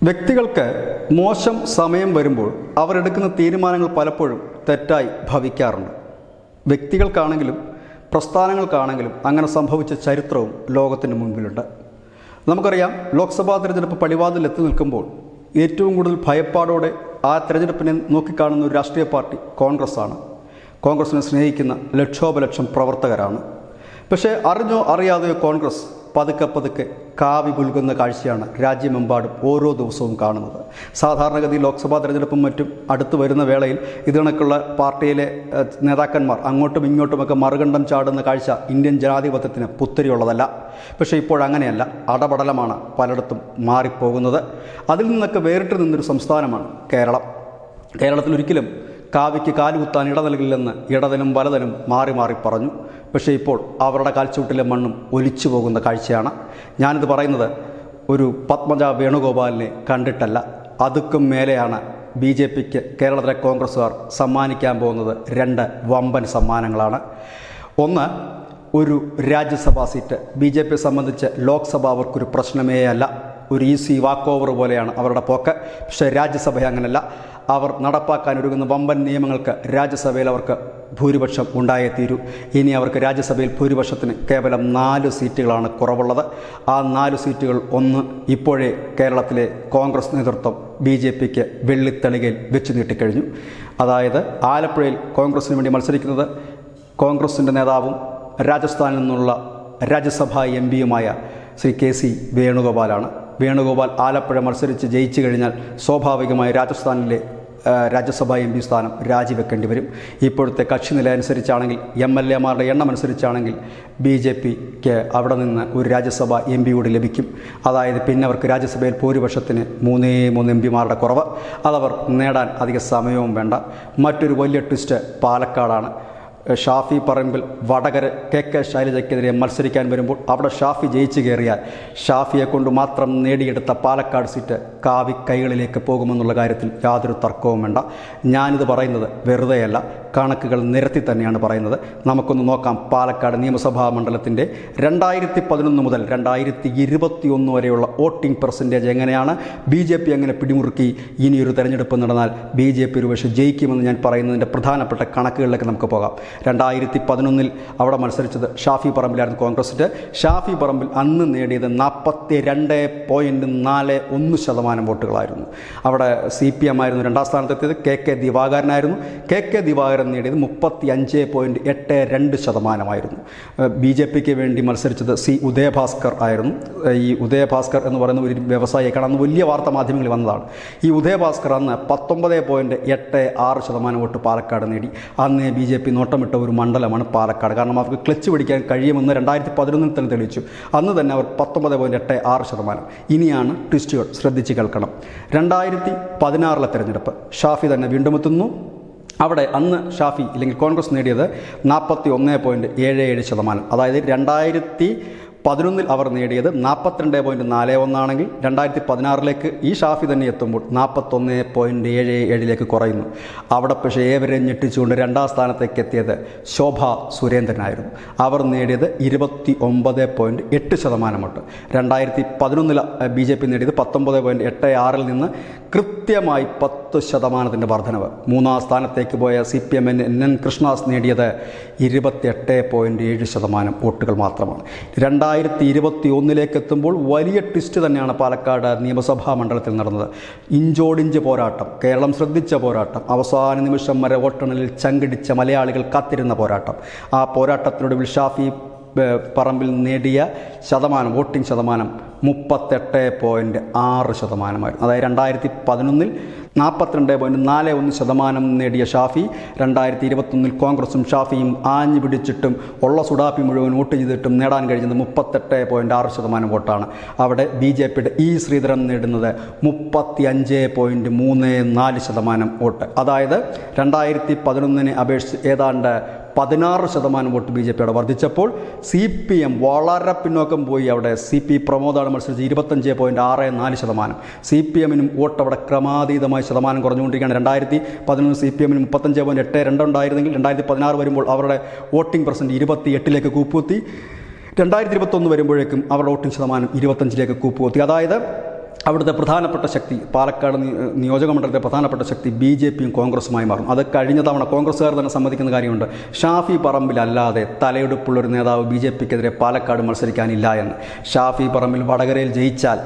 വ്യക്തികൾക്ക് മോശം സമയം വരുമ്പോൾ അവരെടുക്കുന്ന തീരുമാനങ്ങൾ പലപ്പോഴും തെറ്റായി ഭവിക്കാറുണ്ട്. വ്യക്തികൾക്കാണെങ്കിലും പ്രസ്ഥാനങ്ങൾക്കാണെങ്കിലും അങ്ങനെ സംഭവിച്ച ചരിത്രവും ലോകത്തിന് മുൻപിലുണ്ട്. നമുക്കറിയാം, ലോക്സഭാ തെരഞ്ഞെടുപ്പ് പടിവാതിൽ എത്തി നിൽക്കുമ്പോൾ ഏറ്റവും കൂടുതൽ ഭയപ്പാടോടെ ആ തെരഞ്ഞെടുപ്പിനെ നോക്കിക്കാണുന്ന ഒരു രാഷ്ട്രീയ പാർട്ടി കോൺഗ്രസ് ആണ്. കോൺഗ്രസിനെ സ്നേഹിക്കുന്ന ലക്ഷോപലക്ഷം പ്രവർത്തകരാണ്. പക്ഷേ അറിഞ്ഞോ അറിയാതെയോ കോൺഗ്രസ് പതുക്കെ കാവി പുൽകുന്ന കാഴ്ചയാണ് രാജ്യമെമ്പാടും ഓരോ ദിവസവും കാണുന്നത്. സാധാരണഗതി ലോക്സഭാ തെരഞ്ഞെടുപ്പും മറ്റും അടുത്തു വരുന്ന വേളയിൽ ഇതിനൊക്കെയുള്ള പാർട്ടിയിലെ നേതാക്കന്മാർ അങ്ങോട്ടും ഇങ്ങോട്ടുമൊക്കെ മറുകണ്ഠം ചാടുന്ന കാഴ്ച ഇന്ത്യൻ ജനാധിപത്യത്തിന് പുത്തരിയുള്ളതല്ല. പക്ഷേ ഇപ്പോഴങ്ങനെയല്ല, അടപടലമാണ് പലയിടത്തും മാറിപ്പോകുന്നത്. അതിൽ നിന്നൊക്കെ വേറിട്ട് നിന്നൊരു സംസ്ഥാനമാണ് കേരളം. കേരളത്തിൽ ഒരിക്കലും കാവിക്ക് കാലുകുത്താൻ ഇട നൽകില്ലെന്ന് ഇടതിനും വലതിനും മാറി മാറി പറഞ്ഞു. പക്ഷേ ഇപ്പോൾ അവരുടെ കാൽച്ചൂട്ടിലെ മണ്ണും ഒലിച്ചു പോകുന്ന കാഴ്ചയാണ്. ഞാനിത് പറയുന്നത് ഒരു പത്മജ വേണുഗോപാലിനെ കണ്ടിട്ടല്ല. അതുക്കും മേലെയാണ് BJPക്ക് കേരളത്തിലെ കോൺഗ്രസ്സുകാർ സമ്മാനിക്കാൻ പോകുന്നത്. 2 വമ്പൻ സമ്മാനങ്ങളാണ്. ഒന്ന്, ഒരു രാജ്യസഭാ സീറ്റ്. BJPയെ സംബന്ധിച്ച് ലോക്സഭ അവർക്കൊരു പ്രശ്നമേ അല്ല. ഒരു ഈസി വാക്ക് ഓവർ പോലെയാണ് അവരുടെ പോക്ക്. പക്ഷേ രാജ്യസഭ അങ്ങനല്ല. അവർ നടപ്പാക്കാൻ ഒരുങ്ങുന്ന വമ്പൻ നിയമങ്ങൾക്ക് രാജ്യസഭയിൽ അവർക്ക് ഭൂരിപക്ഷം ഉണ്ടായേ തീരൂ. ഇനി അവർക്ക് രാജ്യസഭയിൽ ഭൂരിപക്ഷത്തിന് കേവലം 4 സീറ്റുകളാണ് കുറവുള്ളത്. ആ 4 സീറ്റുകൾ ഇപ്പോഴേ കേരളത്തിലെ കോൺഗ്രസ് നേതൃത്വം BJPക്ക് വെള്ളിത്തളികയിൽ വെച്ച് നീട്ടിക്കഴിഞ്ഞു. അതായത് ആലപ്പുഴയിൽ കോൺഗ്രസിന് വേണ്ടി മത്സരിക്കുന്നത് കോൺഗ്രസിൻ്റെ നേതാവും രാജസ്ഥാനിൽ നിന്നുള്ള രാജ്യസഭാ MPയുമായ ശ്രീ KC വേണുഗോപാലാണ്. വേണുഗോപാൽ ആലപ്പുഴ മത്സരിച്ച് ജയിച്ചു കഴിഞ്ഞാൽ സ്വാഭാവികമായി രാജസ്ഥാനിലെ രാജ്യസഭാ MP സ്ഥാനം രാജിവെക്കേണ്ടി വരും. ഇപ്പോഴത്തെ കക്ഷി നില അനുസരിച്ചാണെങ്കിൽ, MLAമാരുടെ എണ്ണം അനുസരിച്ചാണെങ്കിൽ BJPക്ക് അവിടെ നിന്ന് ഒരു രാജ്യസഭാ MP കൂടി ലഭിക്കും. അതായത് പിന്നെ അവർക്ക് രാജ്യസഭയിൽ ഭൂരിപക്ഷത്തിന് 3 MPമാരുടെ കുറവ്. അതവർ നേടാൻ അധിക സമയവും വേണ്ട. മറ്റൊരു വലിയ ട്വിസ്റ്റ് പാലക്കാടാണ്. ഷാഫി പറമ്പിൽ വടകര KK ശൈലജയ്ക്കെതിരെ മത്സരിക്കാൻ വരുമ്പോൾ അവിടെ ഷാഫി ജയിച്ചു കയറിയാൽ ഷാഫിയെ കൊണ്ട് മാത്രം നേടിയെടുത്ത പാലക്കാട് സീറ്റ് കാവി കൈകളിലേക്ക് പോകുമെന്നുള്ള കാര്യത്തിൽ യാതൊരു തർക്കവും വേണ്ട. ഞാനിത് പറയുന്നത് വെറുതെയല്ല, കണക്കുകൾ നിരത്തി തന്നെയാണ് പറയുന്നത്. നമുക്കൊന്ന് നോക്കാം പാലക്കാട് നിയമസഭാ മണ്ഡലത്തിൻ്റെ 2011 മുതൽ 2021 വരെയുള്ള വോട്ടിംഗ് പെർസെൻറ്റേജ് എങ്ങനെയാണ്, BJP എങ്ങനെ പിടിമുറുക്കി, ഇനിയൊരു തെരഞ്ഞെടുപ്പ് നടന്നാൽ BJP ഒരുപക്ഷെ ജയിക്കുമെന്ന് ഞാൻ പറയുന്നതിൻ്റെ പ്രധാനപ്പെട്ട കണക്കുകളിലേക്ക് നമുക്ക് പോകാം. 2011 അവിടെ മത്സരിച്ചത് ഷാഫി പറമ്പിലായിരുന്നു കോൺഗ്രസിൻ്റെ. ഷാഫി പറമ്പിൽ അന്ന് നേടിയത് 42.41% വോട്ടുകളായിരുന്നു. അവിടെ CPM ആയിരുന്നു 2ാം സ്ഥാനത്തെത്തിയത്. KK ദിവാകരനായിരുന്നു. KK ദിവാകരൻ നേടിയത് 35.82%. BJPക്ക് വേണ്ടി മത്സരിച്ചത് C ഉദയഭാസ്കർ ആയിരുന്നു. ഈ ഉദയഭാസ്കർ എന്ന് പറയുന്ന ഒരു വ്യവസായിക്കാണ്. അന്ന് വലിയ വാർത്താ മാധ്യമങ്ങളിൽ വന്നതാണ്. ഈ ഉദയഭാസ്കർ അന്ന് 19.86% വോട്ട് പാലക്കാട് നേടി. അന്ന് BJP നോട്ടമിട്ട ഒരു മണ്ഡലമാണ് പാലക്കാട്. കാരണം അവർക്ക് ക്ലച്ച് പിടിക്കാൻ കഴിയുമെന്ന് 2011 തന്നെ തെളിയിച്ചു. അന്ന് തന്നെ അവർ 19.86%. ഇനിയാണ് ട്വിസ്റ്റുകൾ, ശ്രദ്ധിച്ച് കേൾക്കണം. 2016 തെരഞ്ഞെടുപ്പ് ഷാഫി തന്നെ വീണ്ടും എത്തുന്നു. അവിടെ അന്ന് ഷാഫി അല്ലെങ്കിൽ കോൺഗ്രസ് നേടിയത് 41.77%. അതായത് 2011 അവർ നേടിയത് 42.41 ആണെങ്കിൽ 2016 ഈ ഷാഫി തന്നെ എത്തുമ്പോൾ 41.77 കുറയുന്നു. അവിടെ പക്ഷേ ഏവരെ ഞെട്ടിച്ചുകൊണ്ട് 2ാം സ്ഥാനത്തേക്ക് എത്തിയത് ശോഭ സുരേന്ദ്രനായിരുന്നു. അവർ നേടിയത് 29.8% വോട്ട്. 2011 BJP നേടിയത് 19.86 നിന്ന് കൃത്യമായി 10% വർധനവ്. 3ാം സ്ഥാനത്തേക്ക് പോയ CPM NN കൃഷ്ണദാസ് നേടിയത് 28.7% വോട്ടുകൾ മാത്രമാണ്. 2021 എത്തുമ്പോൾ വലിയ ട്വിസ്റ്റ് തന്നെയാണ് പാലക്കാട് നിയമസഭാ മണ്ഡലത്തിൽ നടന്നത്. ഇഞ്ചോടിഞ്ച് പോരാട്ടം, കേരളം ശ്രദ്ധിച്ച പോരാട്ടം, അവസാന നിമിഷം വരെ വോട്ടെണ്ണലിൽ ചങ്കിടിച്ച മലയാളികൾ കാത്തിരുന്ന പോരാട്ടം. ആ പോരാട്ടത്തിനൊടുവിൽ ഷാഫി പറമ്പിൽ നേടിയ വോട്ടിംഗ് ശതമാനം 38.6%. അതായത് 2011 42.41% നേടിയ ഷാഫി 2021 കോൺഗ്രസും ഷാഫിയും ആഞ്ഞു പിടിച്ചിട്ടും ഉള്ള സുഡാപ്പി മുഴുവൻ വോട്ട് ചെയ്തിട്ടും നേടാൻ കഴിഞ്ഞത് 38.6% വോട്ടാണ്. അവിടെ BJPയുടെ ശ്രീധരൻ നേടുന്നത് 35.34% വോട്ട്. അതായത് 2011 അപേക്ഷിച്ച് ഏതാണ്ട് 16% വോട്ട് BJPയുടെ വർദ്ധിച്ചപ്പോൾ CPM വളരെ പിന്നോക്കം പോയി. അവിടെ CP പ്രമോദാണ് മത്സരിച്ച് 25.64%. CPMനും വോട്ട് അവിടെ ക്രമാതീതമായി ശതമാനം കുറഞ്ഞുകൊണ്ടിരിക്കുകയാണ്. 2011 CPMന് 35.82 ഉണ്ടായിരുന്നെങ്കിൽ 2016 വരുമ്പോൾ അവരുടെ വോട്ടിംഗ് പെർസെൻറ്റ് 28 കൂപ്പുകുത്തി. 2021 വരുമ്പോഴേക്കും അവരുടെ വോട്ടിംഗ് ശതമാനം 25 കൂപ്പുകുത്തി. അതായത് അവിടുത്തെ പ്രധാനപ്പെട്ട ശക്തി പാലക്കാട് നിയോജകമണ്ഡലത്തിലെ പ്രധാനപ്പെട്ട ശക്തി BJPയും കോൺഗ്രസുമായി മാറും. അത് കഴിഞ്ഞ തവണ കോൺഗ്രസ്സുകാർ തന്നെ സമ്മതിക്കുന്ന കാര്യമുണ്ട്. ഷാഫി പറമ്പിലല്ലാതെ തലയെടുപ്പുള്ളൊരു നേതാവ് BJPക്കെതിരെ പാലക്കാട് മത്സരിക്കാനില്ല എന്ന്. ഷാഫി പറമ്പിൽ വടകരയിൽ ജയിച്ചാൽ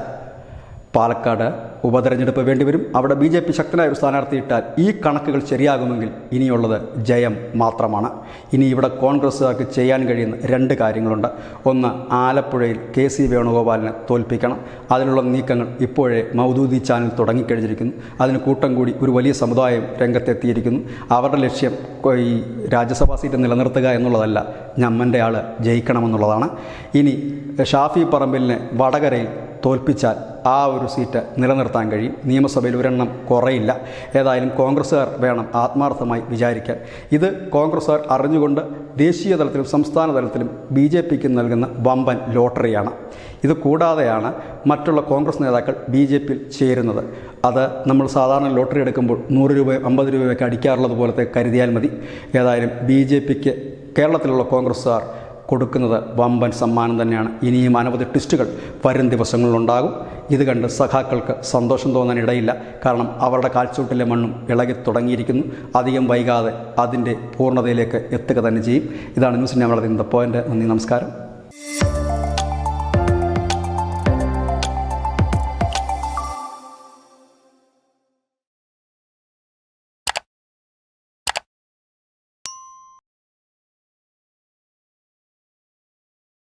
പാലക്കാട് ഉപതെരഞ്ഞെടുപ്പ് വേണ്ടിവരും. അവിടെ BJP ശക്തനായ ഒരു സ്ഥാനാർത്ഥിയിട്ടാൽ ഈ കണക്കുകൾ ശരിയാകുമെങ്കിൽ ഇനിയുള്ളത് ജയം മാത്രമാണ്. ഇനി ഇവിടെ കോൺഗ്രസ്സുകാർക്ക് ചെയ്യാൻ കഴിയുന്ന 2 കാര്യങ്ങളുണ്ട്. ഒന്ന്, ആലപ്പുഴയിൽ KC വേണുഗോപാലിനെ തോൽപ്പിക്കണം. അതിനുള്ള നീക്കങ്ങൾ ഇപ്പോഴേ മൗദൂദി ചാനൽ തുടങ്ങിക്കഴിഞ്ഞിരിക്കുന്നു. അതിന് കൂട്ടം കൂടി ഒരു വലിയ സമുദായം രംഗത്തെത്തിയിരിക്കുന്നു. അവരുടെ ലക്ഷ്യം ഈ രാജ്യസഭാ സീറ്റ് നിലനിർത്തുക എന്നുള്ളതല്ല, ഞമ്മൻ്റെ ആൾ ജയിക്കണമെന്നുള്ളതാണ്. ഇനി ഷാഫി പറമ്പിലിനെ വടകരയിൽ തോൽപ്പിച്ചാൽ ആ ഒരു സീറ്റ് നിലനിർത്താൻ കഴിയും. നിയമസഭയിൽ ഒരെണ്ണം കുറയില്ല. ഏതായാലും കോൺഗ്രസ്സുകാർ വേണം ആത്മാർത്ഥമായി വിചാരിക്കാൻ. ഇത് കോൺഗ്രസ്സുകാർ അറിഞ്ഞുകൊണ്ട് ദേശീയ തലത്തിലും സംസ്ഥാന തലത്തിലും BJPക്ക് നൽകുന്ന വമ്പൻ ലോട്ടറിയാണ്. ഇത് കൂടാതെയാണ് മറ്റുള്ള കോൺഗ്രസ് നേതാക്കൾ BJPയിൽ ചേരുന്നത്. അത് നമ്മൾ സാധാരണ ലോട്ടറി എടുക്കുമ്പോൾ 100 രൂപ 50 രൂപയൊക്കെ അടിക്കാറുള്ളത് പോലത്തെ കരുതിയാൽ മതി. ഏതായാലും BJPക്ക് കേരളത്തിലുള്ള കോൺഗ്രസ്സുകാർ കൊടുക്കുന്നത് വമ്പൻ സമ്മാനം തന്നെയാണ്. ഇനിയും അനവധി ട്വിസ്റ്റുകൾ വരും ദിവസങ്ങളിലുണ്ടാകും. ഇത് കണ്ട് സഖാക്കൾക്ക് സന്തോഷം തോന്നാനിടയില്ല. കാരണം അവരുടെ കാൽച്ചൂട്ടിലെ മണ്ണും ഇളകി തുടങ്ങിയിരിക്കുന്നു. അധികം വൈകാതെ അതിൻ്റെ പൂർണ്ണതയിലേക്ക് എത്തുക തന്നെ ചെയ്യും. ഇതാണ് ന്യൂസ് ഞാൻ വളർത്തുന്നത് പോയിൻ്റ്. നന്ദി, നമസ്കാരം.